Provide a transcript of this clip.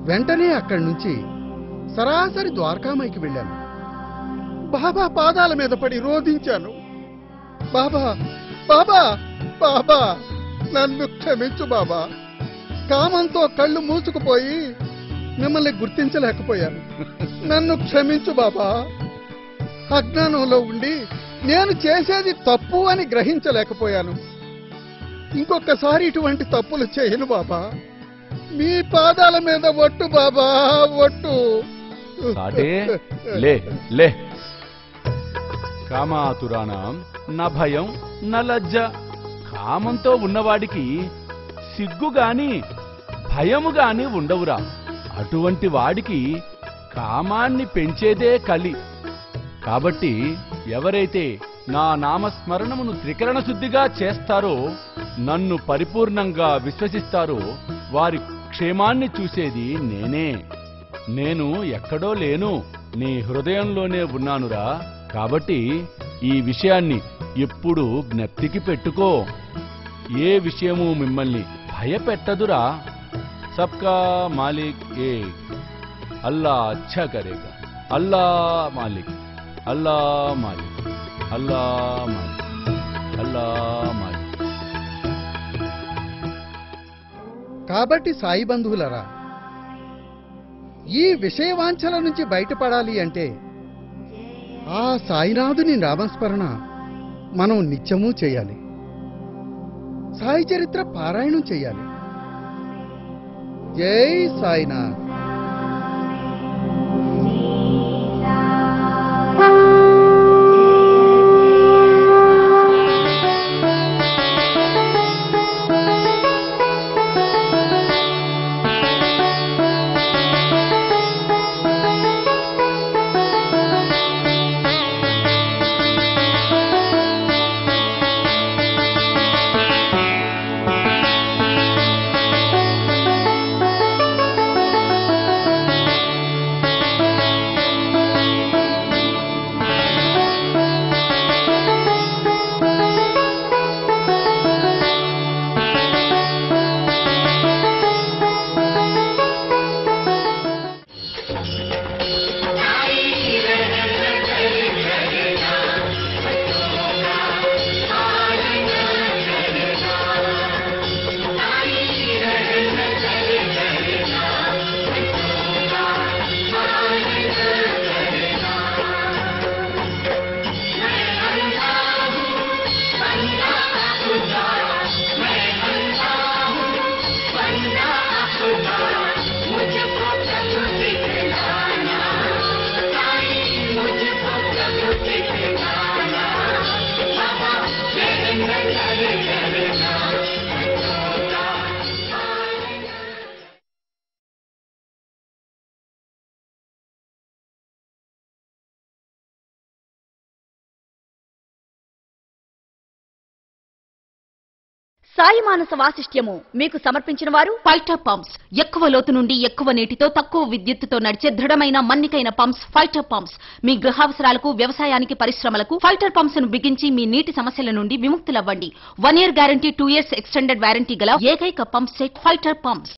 వెంటనే అక్కడి నుంచి సరాసరి ద్వారకామాయికి వెళ్ళాను. బాబా పాదాల మీద పడి రోధించాను. బాబా బాబా బాబా, నన్ను క్షమించు బాబా. కామంతో కళ్ళు మూసుకుపోయి మిమ్మల్ని గుర్తించలేకపోయాను. నన్ను క్షమించు బాబా. అజ్ఞానంలో ఉండి నేను చేసేది తప్పు అని గ్రహించలేకపోయాను. ఇంకొకసారి ఇటువంటి తప్పులు చేయను బాబా. మీ పాదాల మీద ఒట్టు బాబా, ఒట్టు. లే లే కామాతురాణం నా భయం నా లజ్జ. కామంతో ఉన్నవాడికి సిగ్గు గాని భయము గాని ఉండవురా. అటువంటి వాడికి కామాన్ని పెంచేదే కలి. కాబట్టి ఎవరైతే నా నామస్మరణమును త్రికరణ శుద్ధిగా చేస్తారో, నన్ను పరిపూర్ణంగా విశ్వసిస్తారో వారి క్షేమాన్ని చూసేది నేనే. నేను ఎక్కడో లేను, నీ హృదయంలోనే ఉన్నానురా. కాబట్టి ఈ విషయాన్ని ఎప్పుడు జ్ఞప్తికి పెట్టుకో. ఏ విషయము మిమ్మల్ని భయపెట్టదురా. సబ్కా మాలిక్ ఏక్, అల్లా అచ్చా కరేగా. అల్లా మాలిక్, అల్లా మాలిక్, అల్లా మాలిక్, అల్లా మాలిక్. కాబట్టి సాయి బంధువులరా, ఈ విషయవాంఛల నుంచి బయటపడాలి అంటే ఆ సాయినాథుని నామస్మరణ మనం నిత్యమూ చేయాలి. సాయి చరిత్ర పారాయణం చేయాలి. జై సాయినాథ్. సాయి మానస వాసిష్ట్యము మీకు సమర్పించిన వారు ఫైటర్ పంప్స్. ఎక్కువ లోతు నుండి ఎక్కువ నీటితో తక్కువ విద్యుత్తుతో నడిచే దృఢమైన మన్నికైన పంప్స్ ఫైటర్ పంప్స్. మీ గృహావసరాలకు, వ్యవసాయానికి, పరిశ్రమలకు ఫైటర్ పంప్స్ ను బిగించి మీ నీటి సమస్యల నుండి విముక్తులవ్వండి. 1 year guarantee, 2 years extended warranty గల ఏకైక పంప్ సెట్ ఫైటర్ పంప్స్.